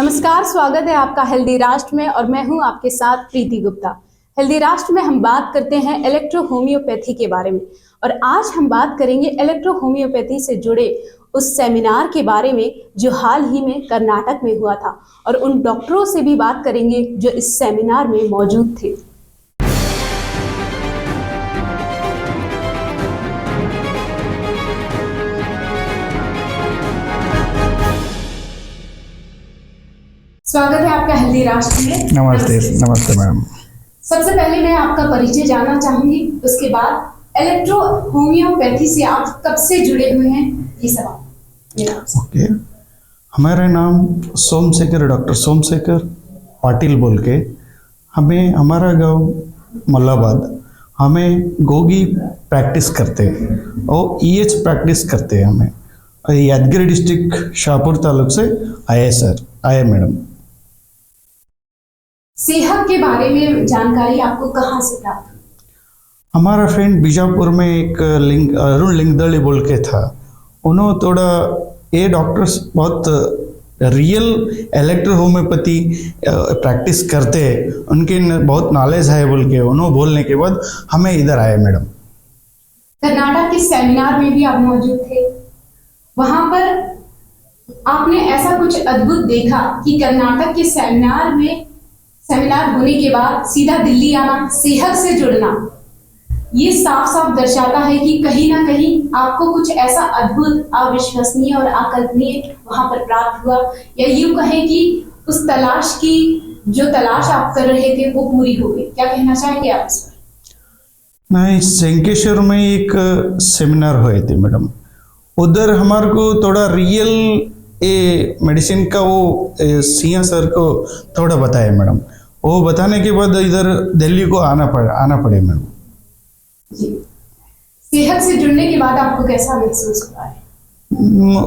नमस्कार, स्वागत है आपका हेल्दी राष्ट्र में और मैं हूं आपके साथ प्रीति गुप्ता। हेल्दी राष्ट्र में हम बात करते हैं इलेक्ट्रो होम्योपैथी के बारे में और आज हम बात करेंगे इलेक्ट्रो होम्योपैथी से जुड़े उस सेमिनार के बारे में जो हाल ही में कर्नाटक में हुआ था और उन डॉक्टरों से भी बात करेंगे जो इस सेमिनार में मौजूद थे। स्वागत है आपका हेल्दी राष्ट्र में। नमस्ते नमस्ते मैम। सबसे पहले मैं आपका परिचय जानना चाहूंगी, उसके बाद इलेक्ट्रो होम्योपैथी से आप कब से जुड़े हुए हैं ये सवाल। ओके, हमारा नाम सोमशेखर, डॉक्टर सोमशेखर पाटिल बोल के। हमें हमारा गांव मल्लाबाद, हमें गोगी प्रैक्टिस करते हैं और ईएच प्रैक्टिस करते हैं। हमें यादगिरी डिस्ट्रिक्ट शाहपुर तालुक से आए सर, आए मैडम। सेहत के बारे में जानकारी आपको कहाँ से प्राप्त हुई? हमारा फ्रेंड बीजापुर में एक अरुण लिंगदड़ी बोल के था, उन्होंने थोड़ा ये डॉक्टर्स बहुत रियल इलेक्ट्रो होम्योपैथी प्रैक्टिस करते हैं, उनके बहुत नॉलेज है बोल के उन्होंने बोलने के बाद हमें इधर आए मैडम। कर्नाटक के सेमिनार में भी आप मौजूद थे, वहां पर आपने ऐसा कुछ अद्भुत देखा कि कर्नाटक के सेमिनार होने के बाद सीधा दिल्ली आना, सेहत से जुड़ना, ये साफ साफ दर्शाता है कि कहीं ना कहीं आपको कुछ ऐसा अद्भुत, अविश्वसनीय और अकल्पनीय वहां पर प्राप्त हुआ, या यूं कहें कि उस तलाश की जो तलाश आप कर रहे थे वो पूरी हो गई। क्या कहना चाहेंगे आप इस पर? नहीं, शंकेश्वर में एक सेमिनार हुए थे मैडम, उधर हमारे को थोड़ा रियल ए मेडिसिन का वो सिंह सर को थोड़ा बताया मैडम। वो बताने के बाद इधर दिल्ली को आना पड़े मैडम। सेहत से जुड़ने के बाद आपको कैसा महसूस हुआ है?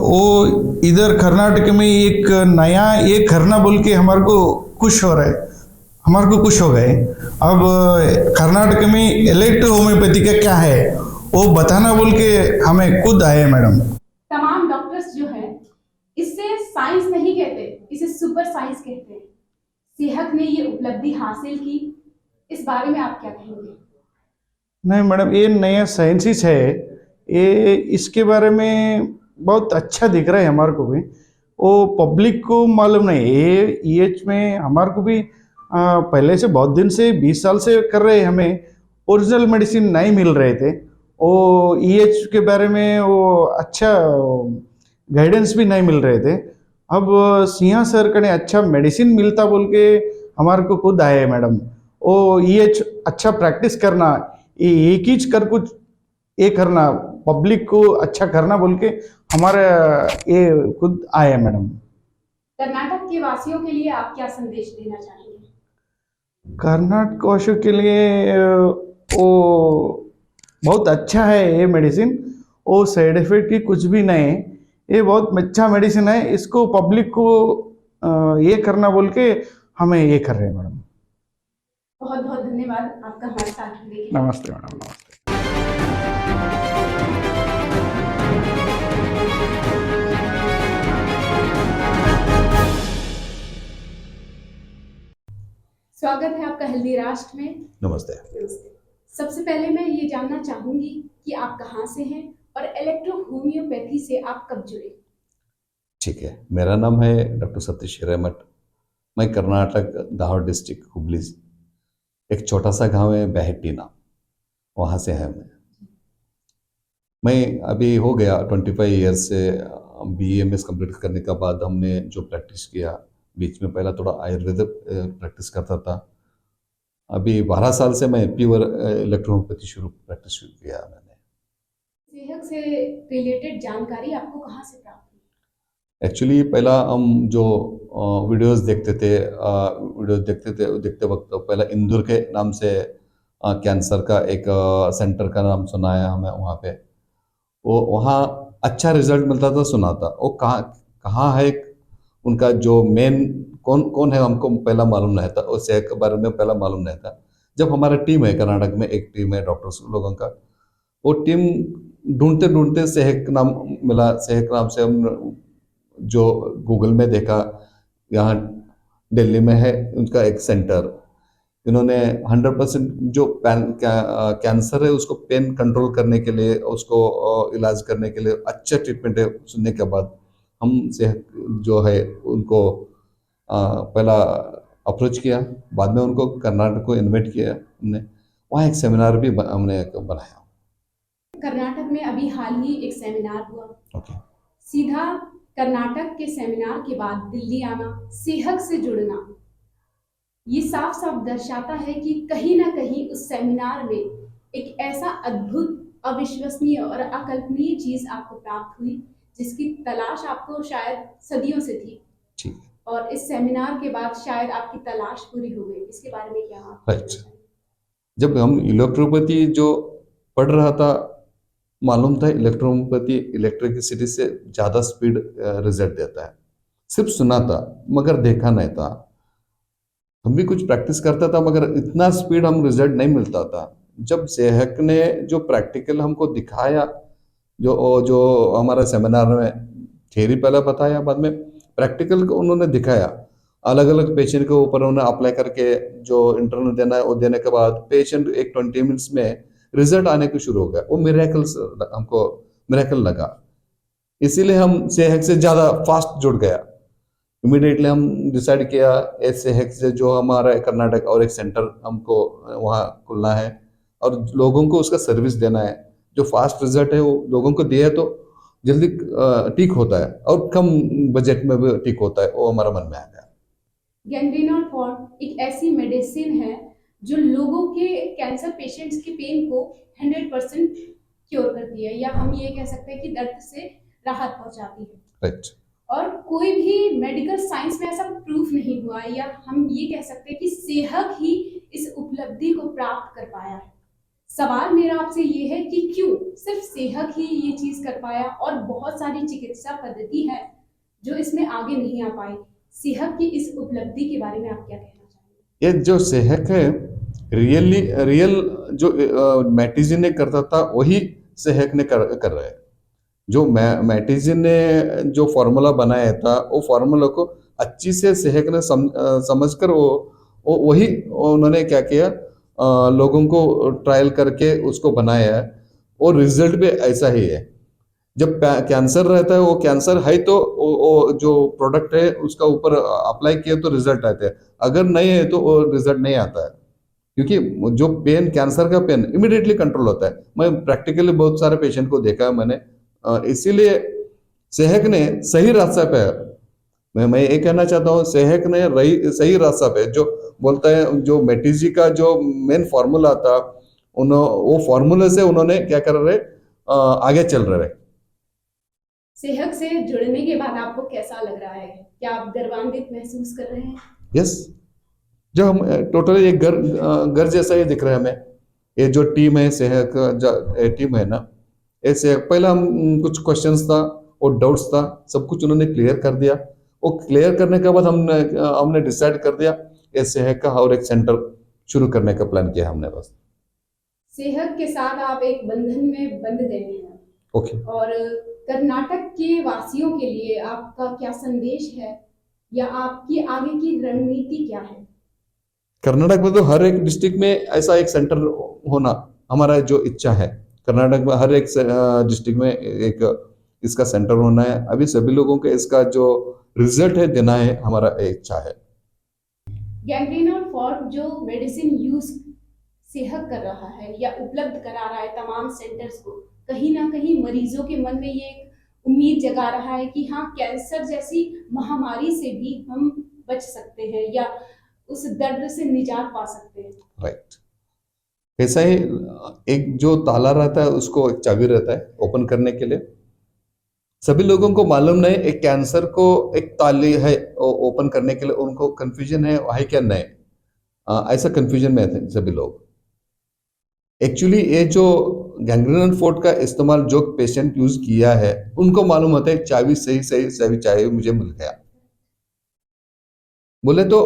वो इधर कर्नाटक में एक नया एक करना बोल के हमारे को खुश हो रहा है, हमारे को खुश हो गए। अब कर्नाटक में इलेक्ट्रो होम्योपैथी का क्या है वो बताना बोल के हमें खुद आए मैडम। तमाम डॉक्टर्स जो है इससे साइंस नहीं कहते, इसे सुपर साइंस कहते हैं। सेहत ने ये उपलब्धि हासिल की, इस बारे में आप क्या कहेंगे? नहीं मैडम, ये नया साइंसिस है, ये इसके बारे में बहुत अच्छा दिख रहा है हमारे को भी। वो पब्लिक को मालूम नहीं, ये ईएच में हमारे को भी पहले से बहुत दिन से 20 साल से कर रहे हैं, हमें ओरिजिनल मेडिसिन नहीं मिल रहे थे। वो ईएच के बारे में वो अच्छा गाइडेंस भी नहीं मिल रहे थे। अब सिंह सर का अच्छा मेडिसिन मिलता बोल के हमारे को खुद आए मैडम। वो ईएच अच्छा प्रैक्टिस करना, ये एक ही कर कुछ ये करना, पब्लिक को अच्छा करना बोल के हमारे ये खुद आए मैडम। कर्नाटक के वासियों के लिए आप क्या संदेश देना चाहेंगे? कर्नाटक वासियों के लिए वो बहुत अच्छा है ये मेडिसिन, वो साइड इफेक्ट की कुछ भी नहीं है, ये बहुत अच्छा मेडिसिन है। इसको पब्लिक को ये करना बोल के हमें ये कर रहे हैं मैडम। बहुत बहुत धन्यवाद आपका हमारे साथ जुड़ने के लिए। नमस्ते मैडम, नमस्ते। स्वागत है आपका हेल्दी राष्ट्र में। नमस्ते। सबसे पहले मैं ये जानना चाहूंगी कि आप कहाँ से हैं और इलेक्ट्रो होम्योपैथी से आप कब जुड़े? ठीक है, मेरा नाम है डॉक्टर सतीश हिरेमठ। मैं कर्नाटक दाहोद डिस्ट्रिक्ट हुबली, एक छोटा सा गांव है बहटीना, वहाँ से है। मैं अभी हो गया 25 ईयर्स से BAMS कंप्लीट करने के बाद हमने जो प्रैक्टिस किया, बीच में पहला थोड़ा आयुर्वेद प्रैक्टिस करता था। अभी 12 साल से मैं प्योर इलेक्ट्रो होम्योपैथी प्रैक्टिस शुरू किया मैंने। सेहत से रिलेटेड जानकारी आपको कहाँ से प्राप्त हुई? एक्चुअली पहला हम जो वीडियोस देखते वक्त पहला इंदौर के नाम से कैंसर का एक सेंटर का नाम सुना है हमें। वहाँ पे वो वहाँ अच्छा रिजल्ट मिलता था, सुना था। वो कहाँ है उनका जो मेन कौन है हमको पहला मालूम नहीं था, और सेहत के बारे में पहला मालूम नहीं था। जब हमारा टीम है कर्नाटक में, एक टीम है डॉक्टर्स लोगों का, वो टीम ढूंढते ढूंढते सेहत नाम मिला। सेहत नाम से हम जो गूगल में देखा, यहाँ दिल्ली में है उनका एक सेंटर। इन्होंने 100% जो कैंसर है उसको पेन कंट्रोल करने के लिए, उसको इलाज करने के लिए अच्छा ट्रीटमेंट है। सुनने के बाद हम से जो है उनको पहला अप्रोच किया, बाद में उनको कर्नाटक को इनवाइट किया हमने, वहाँ एक सेमिनार भी हमने बनाया। कर्नाटक में अभी हाल ही एक सेमिनार हुआ, ओके। सीधा कर्नाटक के सेमिनार के बाद दिल्ली आना, सेहत से जुड़ना, ये साफ साफ दर्शाता है कि कहीं ना कहीं उस सेमिनार में एक ऐसा अद्भुत, अविश्वसनीय और अकल्पनीय चीज आपको प्राप्त हुई जिसकी तलाश आपको शायद सदियों से थी, ठीक। और इस सेमिनार के बाद शायद आपकी तलाश पूरी हो गई। इसके बारे में क्या आप राइट। जब हम इलेक्ट्रोपैथी जो पढ़ रहा था, मालूम था इलेक्ट्रोपैथी इलेक्ट्रिसिटी से ज़्यादा स्पीड रिजल्ट देता है। सिर्फ सुना था मगर देखा नहीं था। हम भी कुछ प्रैक्टिस करता था मगर इतना स्पीड हम रिजल्ट नहीं मिलता था। जब सेहक ने जो प्रैक्टिकल हमको दिखाया, जो हमारा सेमिनार में थियरी पहले बताया, बाद में प्रैक्टिकल को उन्होंने दिखाया, अलग अलग पेशेंट के ऊपर उन्होंने अप्लाई करके जो इंटरनल देना है वो देने के बाद पेशेंट एक 20 मिनट्स में रिजल्ट आने को शुरू हो गया। वो हमको मिरेकल लगा, इसीलिए हम सेहक से ज़्यादा फास्ट जुड़ गया। इमीडिएटली हम डिसाइड किया सेहक से जो हमारा कर्नाटक और एक सेंटर हमको वहाँ खुलना है और लोगों को उसका सर्विस देना है। जो फास्ट रिजल्ट है वो लोगों को दिया तो जल्दी ठीक होता है और कम बजट में भी ठीक होता है, वो हमारा मन में आ गया। गैंग्रीनोल फॉर एक ऐसी मेडिसिन है जो लोगों के, कैंसर पेशेंट्स के पेन को 100% क्योर करती है, या हम ये कह सकते हैं कि दर्द से राहत पहुंचाती है। राइट। और कोई भी मेडिकल साइंस में ऐसा प्रूफ नहीं हुआ, या हम ये कह सकते हैं कि सेहत ही इस उपलब्धि को प्राप्त कर पाया है। सवाल मेरा आपसे ये है कि क्यों सिर्फ सेहत ही ये चीज कर पाया और बहुत सारी चिकित्सा पद्धति है जो इसमें आगे नहीं आ पाई। सेहत की इस उपलब्धि के बारे में आप क्या कहना चाहेंगे? ये जो सेहक है रियल जो मैटिजिन ने करता था वही सेहक ने कर रहा है। जो मैटिजिन ने जो फार्मूला बनाया था वो फार्मूला को अच्छी से सेहक ने समझकर वो वही उन्होंने क्या किया, लोगों को ट्रायल करके उसको बनाया है। और रिजल्ट भी ऐसा ही है। जब कैंसर रहता है, वो कैंसर है तो वो जो प्रोडक्ट है उसका ऊपर अप्लाई किया तो रिजल्ट आता है, अगर नहीं है तो वो रिजल्ट नहीं आता है। क्योंकि जो पेन, कैंसर का पेन इमीडिएटली कंट्रोल होता है। मैं प्रैक्टिकली बहुत सारे पेशेंट को देखा है मैंने, इसीलिए सेहक ने सही रास्ता पे है। मैं ये कहना चाहता हूँ सेहक ने सही रास्ता पे, जो बोलता है जो मेटिजी का जो मेन फार्मूला था वो फार्मूले से उन्होंने क्या कर रहे, आगे चल रहे। सेहत से जुड़ने के बाद आपको कैसा लग रहा है? क्या आप गर्वान्वित महसूस कर रहे हैं? यस, जो हम टोटली एक घर जैसा ही दिख रहा है हमें। ये जो टीम है सेहत का टीम है ना, ऐसे पहला हम कुछ क्वेश्चंस था और डाउट्स था, सब कुछ उन्होंने क्लियर कर दिया। वो क्लियर करने के बाद हमने डिसाइड कर दिया ये सेहत का और एक सेंटर शुरू करने का प्लान किया हमने। बस सेहत के साथ आप एक बंधन में बंध गए हैं। ओके। और कर्नाटक के वासियों के लिए आपका क्या संदेश है, या आपकी आगे की रणनीति क्या है? कर्नाटक में तो हर एक डिस्ट्रिक्ट में ऐसा एक सेंटर होना हमारा जो इच्छा है। कर्नाटक में हर एक डिस्ट्रिक्ट में एक इसका सेंटर होना है। अभी सभी लोगों को इसका जो रिजल्ट है देना है, हमारा इच्छा है। गैंग्रीनोल फॉर जो मेडिसिन यूज सेहत कर रहा है या उपलब्ध करा रहा है तमाम सेंटर्स को, कहीं ना कहीं मरीजों के मन में ये एक उम्मीद जगा रहा है कि हाँ, कैंसर जैसी महामारी से भी हम बच सकते हैं या उस दर्द से निजात पा सकते हैं। राइट। ऐसा ही एक जो ताला रहता है उसको एक चाबी रहता है ओपन करने के लिए। सभी लोगों को मालूम नहीं एक कैंसर को एक ताली है ओपन करने के लिए, उनको कंफ्यूजन है क्या नहीं, ऐसा कंफ्यूजन में थे सभी लोग। एक्चुअली ये जो गैंग्रीनोल फोर्ट का इस्तेमाल जो पेशेंट यूज किया है उनको मालूम होता है चाबी सही चाबी मुझे मिल गया बोले तो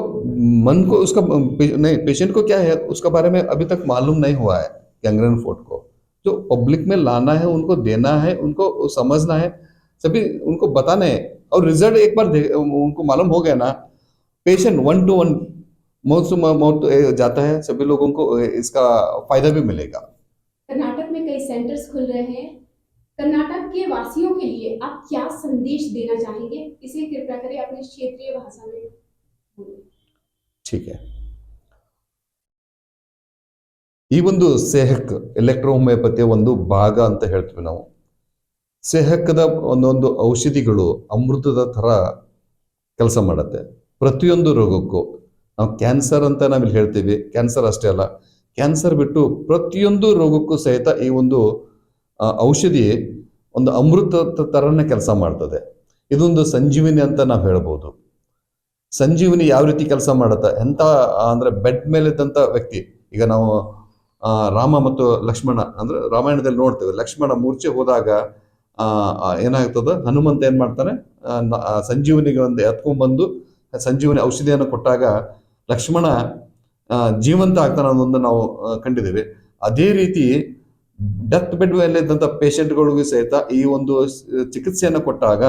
मन को उसका नहीं, पेशेंट को क्या है उसका बारे में अभी तक मालूम नहीं हुआ है। गैंग्रीनोल फोर्ट को जो पब्लिक में लाना है, उनको देना है, उनको समझना है, सभी उनको बताना है। और रिजल्ट एक बार उनको मालूम हो गया ना, patient 1-to-1 mouth to mouth जाता है, सभी लोगों को इसका फायदा भी मिलेगा। कर्नाटक में कई सेंटर्स खुल रहे हैं, कर्नाटक के वासियों के लिए आप क्या संदेश देना चाहेंगे? इसे कृपया करें अपनी क्षेत्रीय भाषा में बोलें। ठीक है, ಈ ಒಂದು ಸೆಹಕ್ ಎಲೆಕ್ಟ್ರೋ ಹೋಮಿಯೋಪತಿಯ ಒಂದು ಭಾಗ ಅಂತ ಹೇಳ್ತೀವಿ ನಾವು। ಸೆಹಕ್ದ ಒಂದೊಂದು ಔಷಧಿಗಳು ಅಮೃತದ ಥರ ಕೆಲಸ ಮಾಡುತ್ತೆ ಪ್ರತಿಯೊಂದು ರೋಗಕ್ಕೂ। ನಾವು ಕ್ಯಾನ್ಸರ್ ಅಂತ ನಾವಿಲ್ಲಿ ಹೇಳ್ತೀವಿ, ಕ್ಯಾನ್ಸರ್ ಅಷ್ಟೇ ಅಲ್ಲ, ಕ್ಯಾನ್ಸರ್ ಬಿಟ್ಟು ಪ್ರತಿಯೊಂದು ರೋಗಕ್ಕೂ ಸಹಿತ ಈ ಒಂದು ಔಷಧಿ ಒಂದು ಅಮೃತದ ಥರನೇ ಕೆಲಸ ಮಾಡ್ತದೆ। ಇದೊಂದು ಸಂಜೀವಿನಿ ಅಂತ ನಾವು ಹೇಳ್ಬೋದು। ಸಂಜೀವಿನಿ ಯಾವ ರೀತಿ ಕೆಲಸ ಮಾಡುತ್ತೆ ಎಂತ ಅಂದ್ರೆ, ಬೆಡ್ ಮೇಲೆ ಇದ್ದಂಥ ವ್ಯಕ್ತಿ, ಈಗ ನಾವು ರಾಮ ಮತ್ತು ಲಕ್ಷ್ಮಣ ಅಂದ್ರೆ ರಾಮಾಯಣದಲ್ಲಿ ನೋಡ್ತೇವೆ, ಲಕ್ಷ್ಮಣ ಮೂರ್ಛೆ ಹೋದಾಗ ಏನಾಗ್ತದ, ಹನುಮಂತ ಏನ್ ಮಾಡ್ತಾನೆ, ಸಂಜೀವನಿಗೆ ಒಂದು ಎತ್ಕೊಂಡ್ಬಂದು ಸಂಜೀವನಿ ಔಷಧಿಯನ್ನು ಕೊಟ್ಟಾಗ ಲಕ್ಷ್ಮಣ ಜೀವಂತ ಆಗ್ತಾನೆ ಅನ್ನೋದನ್ನು ನಾವು ಕಂಡಿದ್ದೀವಿ। ಅದೇ ರೀತಿ ಡೆತ್ ಬೆಡ್ ಮೇಲೆ ಇದ್ದಂಥ ಪೇಷಂಟ್ಗಳಿಗೂ ಸಹಿತ ಈ ಒಂದು ಚಿಕಿತ್ಸೆಯನ್ನು ಕೊಟ್ಟಾಗ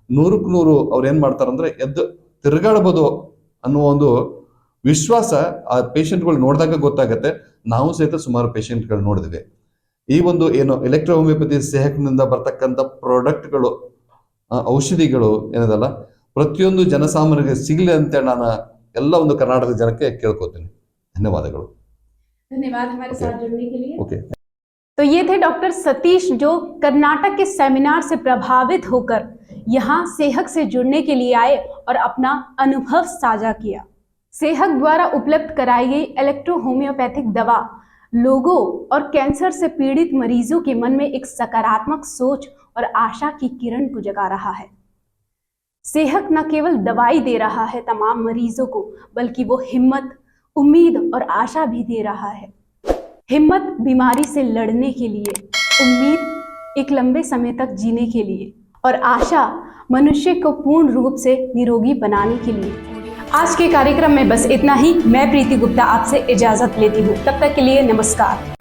100ಕ್ಕೆ 100 ಅವ್ರು ಏನ್ ಮಾಡ್ತಾರಂದ್ರೆ ಎದ್ದು ತಿರುಗಾಡಬಹುದು ಅನ್ನುವ ಒಂದು ವಿಶ್ವಾಸ ಆ ಪೇಷಂಟ್ಗಳು ನೋಡಿದಾಗ ಗೊತ್ತಾಗತ್ತೆ। ನಾವು ಸಹಿತ ಸುಮಾರು ಪೇಷಂಟ್ಗಳು ನೋಡಿದ್ವಿ। ಈ ಒಂದು ಏನು ಎಲೆಕ್ಟ್ರೋ ಹೋಮಿಯೋಪತಿ ಸೆಹಕ್ನಿಂದ ಬರ್ತಕ್ಕಂಥ ಪ್ರಾಡಕ್ಟ್ಗಳು, ಔಷಧಿಗಳು ಏನದಲ್ಲ, ಪ್ರತಿಯೊಂದು ಜನಸಾಮಾನ್ಯರಿಗೆ ಸಿಗಲಿ ಅಂತ ನಾನು ಎಲ್ಲ ಒಂದು ಕರ್ನಾಟಕದ ಜನಕ್ಕೆ ಕೇಳ್ಕೊತೀನಿ। ಧನ್ಯವಾದಗಳು। धन्यवाद हमारे साथ जुड़ने के लिए। ओके। तो ये थे डॉक्टर सतीश, जो कर्नाटक के सेमिनार से प्रभावित होकर यहाँ सेहक से जुड़ने के लिए आए और अपना अनुभव साझा किया। सेहक द्वारा उपलब्ध कराई गई इलेक्ट्रो होम्योपैथिक दवा लोगों और कैंसर से पीड़ित मरीजों के मन में एक सकारात्मक सोच और आशा की किरण को जगा रहा है। सेहक न केवल दवाई दे रहा है तमाम मरीजों को, बल्कि वो हिम्मत, उम्मीद और आशा भी दे रहा है। हिम्मत बीमारी से लड़ने के लिए, उम्मीद एक लंबे समय तक जीने के लिए, और आशा मनुष्य को पूर्ण रूप से निरोगी बनाने के लिए। आज के कार्यक्रम में बस इतना ही। मैं प्रीति गुप्ता आपसे इजाजत लेती हूँ। तब तक के लिए नमस्कार।